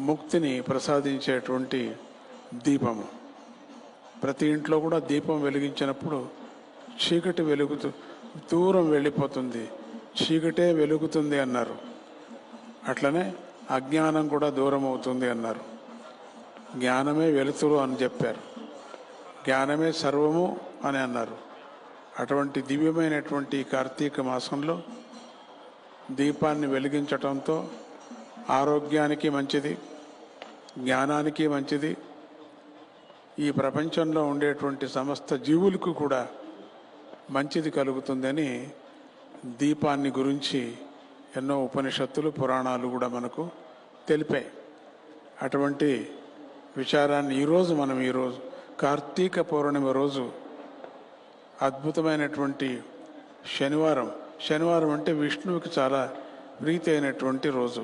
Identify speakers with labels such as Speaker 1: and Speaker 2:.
Speaker 1: ముక్తిని ప్రసాదించేటువంటి దీపము. ప్రతి ఇంట్లో కూడా దీపం వెలిగించినప్పుడు చీకటి దూరం వెళ్ళిపోతుంది, చీకటే వెలుగుతుంది అన్నారు. అట్లనే అజ్ఞానం కూడా దూరం అవుతుంది అన్నారు. జ్ఞానమే వెలుతురు అని చెప్పారు, జ్ఞానమే సర్వము అని అన్నారు. అటువంటి దివ్యమైనటువంటి కార్తీక మాసంలో దీపాన్ని వెలిగించటంతో ఆరోగ్యానికి మంచిది, జ్ఞానానికి మంచిది, ఈ ప్రపంచంలో ఉండేటువంటి సమస్త జీవులకు కూడా మంచిది కలుగుతుందని దీపాన్ని గురించి ఎన్నో ఉపనిషత్తులు, పురాణాలు కూడా మనకు తెలిపాయి. అటువంటి విచారాన్ని ఈరోజు కార్తీక పౌర్ణమి రోజు అద్భుతమైనటువంటి శనివారం అంటే విష్ణువుకి చాలా ప్రీతి అయినటువంటి రోజు.